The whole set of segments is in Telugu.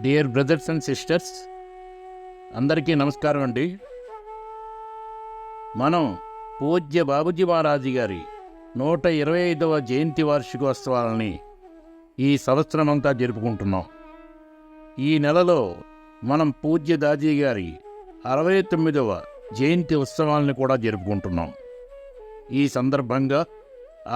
డియర్ బ్రదర్స్ అండ్ సిస్టర్స్, అందరికీ నమస్కారం అండి. మనం పూజ్య బాబూజీ మహారాజు గారి 125వ జయంతి వార్షికోత్సవాలని ఈ సంవత్సరమంతా జరుపుకుంటున్నాం. ఈ నెలలో మనం పూజ్య దాజీ గారి 69వ జయంతి ఉత్సవాలను కూడా జరుపుకుంటున్నాం. ఈ సందర్భంగా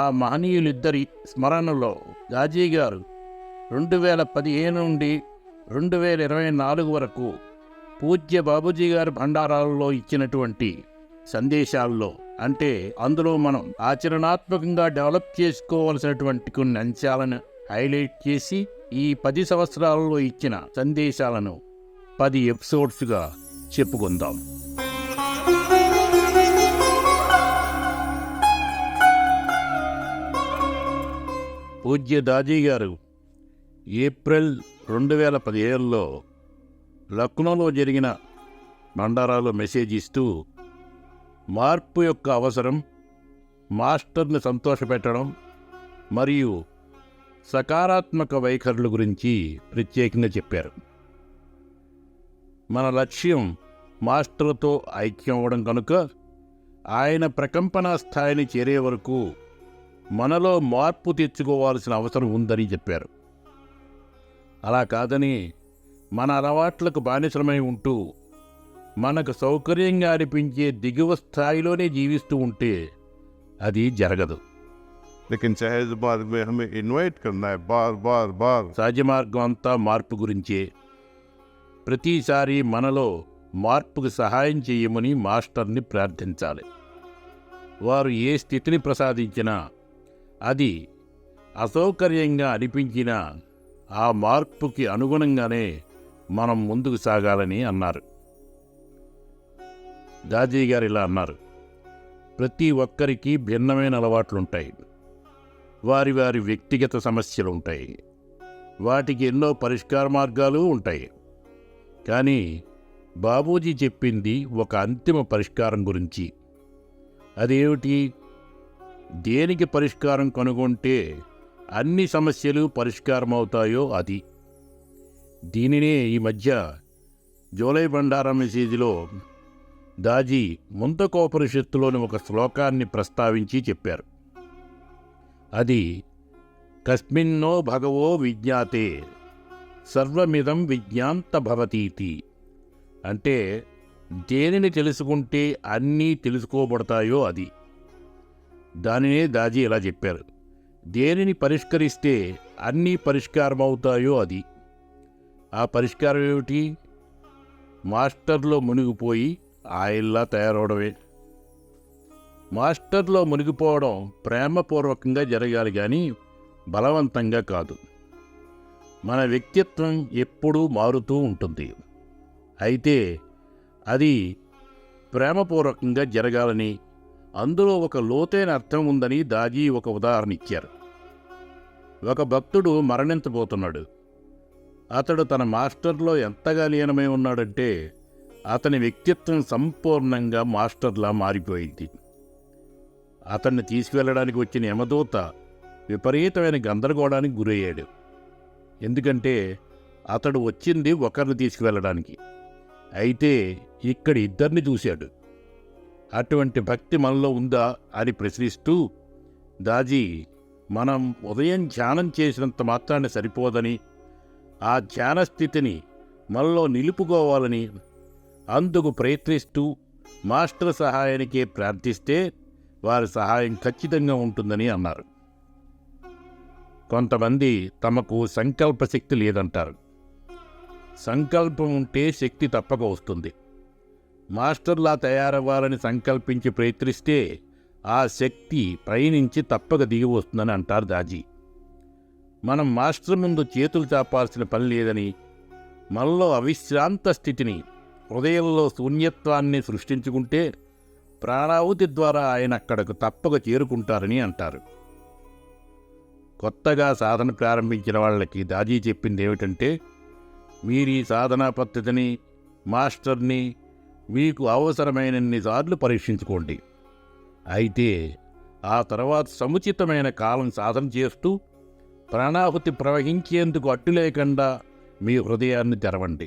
ఆ మహనీయులిద్దరి స్మరణలో దాజీ గారు 2015 నుండి 2024 వరకు పూజ్య బాబూజీ గారి భండారాలలో ఇచ్చినటువంటి సందేశాల్లో, అంటే అందులో మనం ఆచరణాత్మకంగా డెవలప్ చేసుకోవలసినటువంటి కొన్ని అంశాలను హైలైట్ చేసి ఈ 10 సంవత్సరాలలో ఇచ్చిన సందేశాలను 10 ఎపిసోడ్స్గా చెప్పుకుందాం. పూజ్య దాజీ గారు ఏప్రిల్ 2017లో లక్నోలో జరిగిన భండారాలో మెసేజ్ ఇస్తూ మార్పు యొక్క అవసరం, మాస్టర్ని సంతోషపెట్టడం మరియు సకారాత్మక వైఖరుల గురించి ప్రత్యేకంగా చెప్పారు. మన లక్ష్యం మాస్టర్తో ఐక్యం అవ్వడం కనుక ఆయన ప్రకంపన స్థాయిని చేరే వరకు మనలో మార్పు తెచ్చుకోవాల్సిన అవసరం ఉందని చెప్పారు. అలా కాదని మన అలవాట్లకు బానిసలమై ఉంటూ మనకు సౌకర్యంగా అనిపించే దిగువ స్థాయిలోనే జీవిస్తూ ఉంటే అది జరగదు. लेकिन सहज मार्ग में हमें इन्वाइट करना है बार बार बार. సహజ మార్గం అంతా మార్పు గురించే. ప్రతిసారి మనలో మార్పుకు సహాయం చేయమని మాస్టర్ని ప్రార్థించాలి. వారు ఏ స్థితిని ప్రసాదించినా, అది అసౌకర్యంగా అనిపించినా ఆ మార్పుకి అనుగుణంగానే మనం ముందుకు సాగాలని అన్నారు. దాజీ గారు ఇలా అన్నారు: ప్రతి ఒక్కరికి భిన్నమైన అలవాట్లుంటాయి, వారి వారి వ్యక్తిగత సమస్యలు ఉంటాయి, వాటికి ఎన్నో పరిష్కార మార్గాలు ఉంటాయి. కానీ బాబూజీ చెప్పింది ఒక అంతిమ పరిష్కారం గురించి. అదేమిటి? దేనికి పరిష్కారం కనుగొంటే అన్ని సమస్యలు పరిష్కారమవుతాయో అది. దీనినే ఈ మధ్య జూలై బండారా మెసేజ్లో దాజీ ముంతకోపనిషత్తులోని ఒక శ్లోకాన్ని ప్రస్తావించి చెప్పారు. అది కస్మిన్నో భగవో విజ్ఞాతే సర్వమిదం విజ్ఞాంత భవతీతి. అంటే దేనిని తెలుసుకుంటే అన్నీ తెలుసుకోబడతాయో అది. దానినే దాజీ ఇలా చెప్పారు: దేనిని పరిష్కరిస్తే అన్నీ పరిష్కారమవుతాయో అది. ఆ పరిష్కారం ఏమిటి? మాస్టర్లో మునిగిపోయి ఆయల్లా తయారవడమే. మాస్టర్లో మునిగిపోవడం ప్రేమపూర్వకంగా జరగాలి కానీ బలవంతంగా కాదు. మన వ్యక్తిత్వం ఎప్పుడూ మారుతూ ఉంటుంది, అయితే అది ప్రేమపూర్వకంగా జరగాలని, అందులో ఒక లోతైన అర్థం ఉందని దాజీ ఒక ఉదాహరణ ఇచ్చారు. ఒక భక్తుడు మరణించబోతున్నాడు. అతడు తన మాస్టర్లో ఎంతగా లీనమై ఉన్నాడంటే అతని వ్యక్తిత్వం సంపూర్ణంగా మాస్టర్లా మారిపోయింది. అతన్ని తీసుకువెళ్ళడానికి వచ్చిన యమదూత విపరీతమైన గందరగోళానికి గురయ్యాడు. ఎందుకంటే అతడు వచ్చింది ఒకరిని తీసుకువెళ్ళడానికి, అయితే ఇక్కడ ఇద్దరిని చూశాడు. అటువంటి భక్తి మనలో ఉందా అని ప్రశ్నిస్తూ దాజీ మనం ఉదయం ధ్యానం చేసినంత మాత్రాన్ని సరిపోదని, ఆ ధ్యాన స్థితిని మనలో నిలుపుకోవాలని, అందుకు ప్రయత్నిస్తూ మాస్టర్ సహాయానికే ప్రార్థిస్తే వారి సహాయం ఖచ్చితంగా ఉంటుందని అన్నారు. కొంతమంది తమకు సంకల్ప శక్తి లేదంటారు. సంకల్పం ఉంటే శక్తి తప్పక వస్తుంది. మాస్టర్లా తయారవ్వాలని సంకల్పించి ప్రయత్నిస్తే ఆ శక్తి పైనుంచి తప్పక దిగి వస్తుందని అంటారు దాజీ. మనం మాస్టర్ ముందు చేతులు చాపాల్సిన పని లేదని, మనలో అవిశ్రాంత స్థితిని, హృదయంలో శూన్యత్వాన్ని సృష్టించుకుంటే ప్రాణాహుతి ద్వారా ఆయన అక్కడకు తప్పక చేరుకుంటారని అంటారు. కొత్తగా సాధన ప్రారంభించిన వాళ్ళకి దాజీ చెప్పింది ఏమిటంటే, మీరు ఈ సాధనా పద్ధతిని, మాస్టర్ని మీకు అవసరమైనన్నిసార్లు పరీక్షించుకోండి. అయితే ఆ తర్వాత సముచితమైన కాలం సాధన చేస్తూ ప్రాణాహుతి ప్రవహించేందుకు అడ్డు లేకుండా మీ హృదయాన్ని తెరవండి.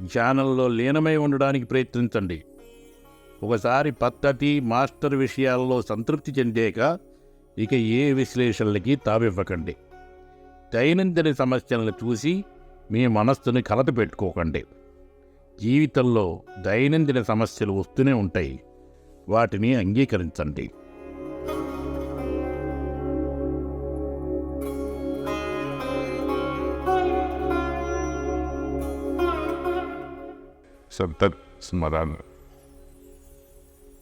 ధ్యానంలో లీనమై ఉండడానికి ప్రయత్నించండి. ఒకసారి పద్ధతి, మాస్టర్ విషయాల్లో సంతృప్తి చెందాక ఇక ఏ విశ్లేషణలకి తావివ్వకండి. దైనందిన సమస్యలను చూసి మీ మనస్సుని కలత పెట్టుకోకండి. జీవితంలో దైనందిన సమస్యలు వస్తూనే ఉంటాయి. వాటిని అంగీకరించండి. सतत स्मरण।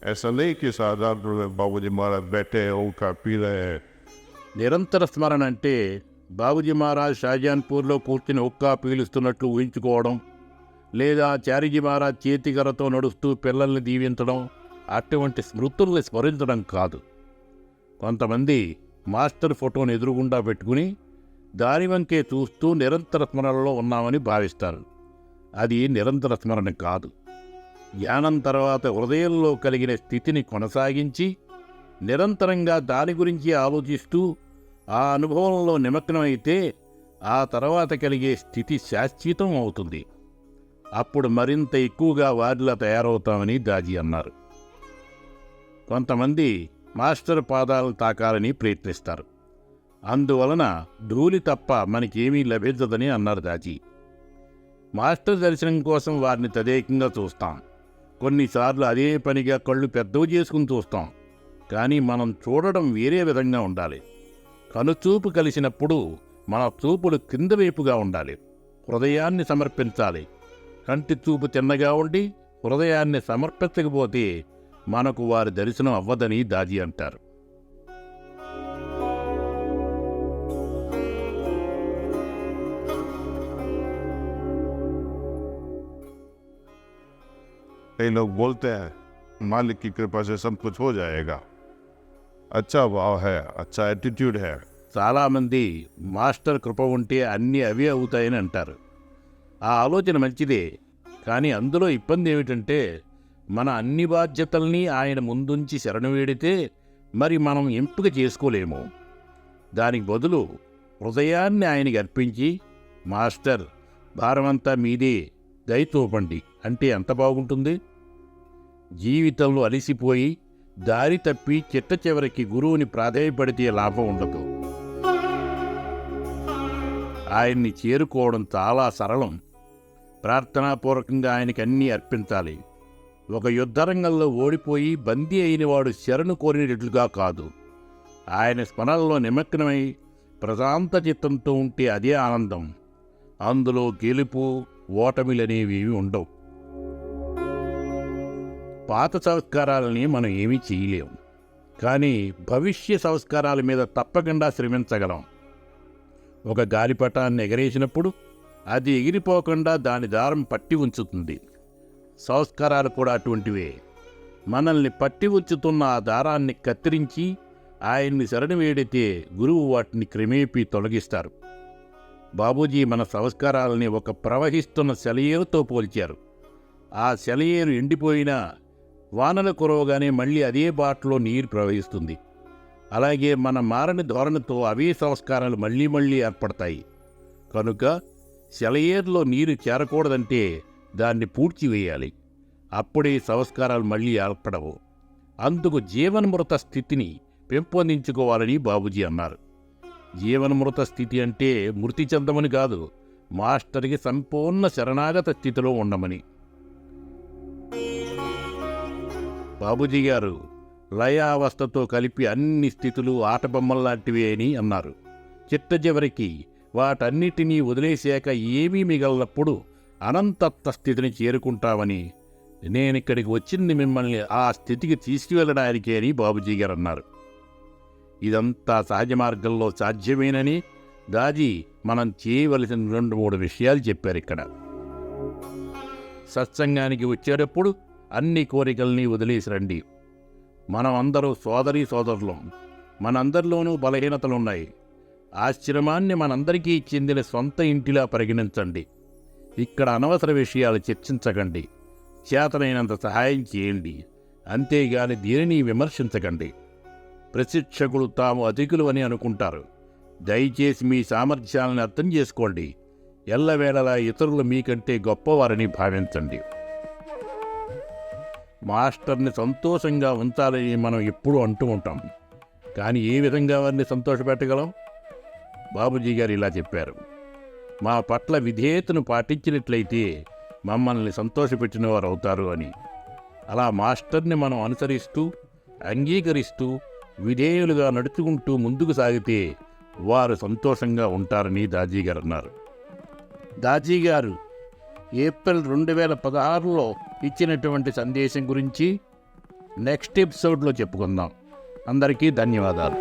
ऐसा नहीं कि साधारण में बाबूजी महाराज बैठे हैं, उनका पी रहे हैं। నిరంతర స్మరణ అంటే బాబూజీ మహారాజ్ షాజాన్పూర్లో కూర్చుని హుక్కా పీలుస్తున్నట్లు ఊహించుకోవడం, లేదా చారీజీ మహారాజ్ చేతికర్రతో నడుస్తూ పిల్లల్ని దీవించడం, అటువంటి స్మృతుల్ని స్మరించడం కాదు. కొంతమంది మాస్టర్ ఫోటోను ఎదురుగుండా పెట్టుకుని దాని వంకే చూస్తూ నిరంతర స్మరణలో ఉన్నామని భావిస్తారు. అది నిరంతర స్మరణ కాదు. ధ్యానం తర్వాత హృదయంలో కలిగిన స్థితిని కొనసాగించి నిరంతరంగా దాని గురించి ఆలోచిస్తూ ఆ అనుభవంలో నిమగ్నమైతే ఆ తర్వాత కలిగే స్థితి శాశ్వతం అవుతుంది. అప్పుడు మరింత ఎక్కువగా వారిలా తయారవుతామని దాజీ అన్నారు. కొంతమంది మాస్టర్ పాదాలను తాకాలని ప్రయత్నిస్తారు. అందువలన ధూళి తప్ప మనకేమీ లభించదని అన్నారు దాజీ. మాస్టర్ దర్శనం కోసం వారిని తదేకంగా చూస్తాం. కొన్నిసార్లు అదే పనిగా కళ్ళు పెద్దవి చేసుకుని చూస్తాం. కానీ మనం చూడడం వేరే విధంగా ఉండాలి. కనుచూపు కలిసినప్పుడు మన చూపులు కింద వైపుగా ఉండాలి. హృదయాన్ని సమర్పించాలి. కంటి చూపు చిన్నగా ఉండి హృదయాన్ని సమర్పించకపోతే మనకు వారి దర్శనం అవ్వదని దాజీ అంటారు. कई लोग बोलते हैं मालिक की कृपा से सब कुछ हो जाएगा, अच्छा भाव है, अच्छा एटीट्यूड है। చాలామంది మాస్టర్ కృప ఉంటే అన్నీ అవే అవుతాయని అంటారు. ఆ ఆలోచన మంచిదే. కానీ అందులో ఇబ్బంది ఏమిటంటే మన అన్ని బాధ్యతల్ని ఆయన ముందుంచి శరణు వేడితే మరి మనం ఎంపిక చేసుకోలేము. దానికి బదులు హృదయాన్ని ఆయనకి అర్పించి, మాస్టర్ భారమంతా మీదే, దయచూపండి అంటే ఎంత బాగుంటుంది. జీవితంలో అలిసిపోయి దారి తప్పి చిట్ట చివరికి గురువుని ప్రాధేయపడితే లాభం ఉండదు. ఆయన్ని చేరుకోవడం చాలా సరళం. ప్రార్థనాపూర్వకంగా ఆయనకి అన్నీ అర్పించాలి. ఒక యుద్ధరంగంలో ఓడిపోయి బందీ అయినవాడు శరణు కోరినట్లుగా కాదు. ఆయన స్మరణలో నిమగ్నమై ప్రశాంత చిత్తంతో ఉంటే అదే ఆనందం. అందులో గెలుపు ఓటమిలనేవి ఉండవు. పాత సంస్కారాలని మనం ఏమీ చేయలేం. కానీ భవిష్య సంస్కారాల మీద తప్పకుండా శ్రమించగలం. ఒక గాలిపటాన్ని ఎగరేసినప్పుడు అది ఎగిరిపోకుండా దాని దారం పట్టి ఉంచుతుంది. సంస్కారాలు కూడా అటువంటివే. మనల్ని పట్టి ఉంచుతున్న ఆ దారాన్ని కత్తిరించి ఆయన్ని శరణు వేడితే గురువు వాటిని క్రమేపీ తొలగిస్తారు. బాబూజీ మన సంస్కారాలని ఒక ప్రవహిస్తున్న సెలయేరుతో పోల్చారు. ఆ సెలయేరు ఎండిపోయినా వానలు కురవగానే మళ్ళీ అదే బాటలో నీరు ప్రవహిస్తుంది. అలాగే మన మారని ధోరణితో అవే సంస్కారాలు మళ్ళీ మళ్ళీ ఏర్పడతాయి. కనుక సెలయేరులో నీరు చేరకూడదంటే దాన్ని పూడ్చివేయాలి. అప్పుడే సంస్కారాలు మళ్ళీ ఏర్పడవు. అందుకు జీవన్మృత స్థితిని పెంపొందించుకోవాలని బాబూజీ అన్నారు. జీవన్మృత స్థితి అంటే మృతి చెందమని కాదు, మాస్టర్కి సంపూర్ణ శరణాగత స్థితిలో ఉండమని. బాబూజీ గారు లయావస్థతో కలిపి అన్ని స్థితులు ఆటబొమ్మల్లాంటివే అని అన్నారు. చిట్ట చివరికి వాటన్నిటినీ వదిలేశాక ఏమీ మిగలనప్పుడు అనంతత్వ స్థితిని చేరుకుంటామని, నేనిక్కడికి వచ్చింది మిమ్మల్ని ఆ స్థితికి తీసుకువెళ్ళడానికే అని బాబూజీ గారు అన్నారు. ఇదంతా సహజ మార్గంలో సాధ్యమేనని దాజీ మనం చేయవలసిన 2-3 విషయాలు చెప్పారు ఇక్కడ. సత్సంగానికి వచ్చేటప్పుడు అన్ని కోరికల్ని వదిలేసి రండి. మనం అందరూ సోదరీ సోదరులం. మనందరిలోనూ బలహీనతలున్నాయి. ఆశ్రమాన్ని మనందరికీ చెందిన సొంత ఇంటిలా పరిగణించండి. ఇక్కడ అనవసర విషయాలు చర్చించకండి. చేతనైనంత సహాయం చేయండి. అంతేగాని దేనిని విమర్శించకండి. ప్రశిక్షకులు తాము అధికులు అని అనుకుంటారు. దయచేసి మీ సామర్థ్యాలను అర్థం చేసుకోండి. ఎల్లవేళలా ఇతరులు మీకంటే గొప్పవారని భావించండి. మాస్టర్ని సంతోషంగా ఉంచాలని మనం ఎప్పుడూ అంటూ ఉంటాం. కానీ ఏ విధంగా వారిని సంతోషపెట్టగలం? బాబూజీ గారు ఇలా చెప్పారు: మా పట్ల విధేయతను పాటించినట్లయితే మమ్మల్ని సంతోషపెట్టిన వారు అవుతారు అని. అలా మాస్టర్ని మనం అనుసరిస్తూ, అంగీకరిస్తూ, విధేయులుగా నడుచుకుంటూ ముందుకు సాగితే వారు సంతోషంగా ఉంటారని దాజీ గారు అన్నారు. దాజీ గారు ఏప్రిల్ 2016లో ఇచ్చినటువంటి సందేశం గురించి నెక్స్ట్ ఎపిసోడ్లో చెప్పుకుందాం. అందరికీ ధన్యవాదాలు.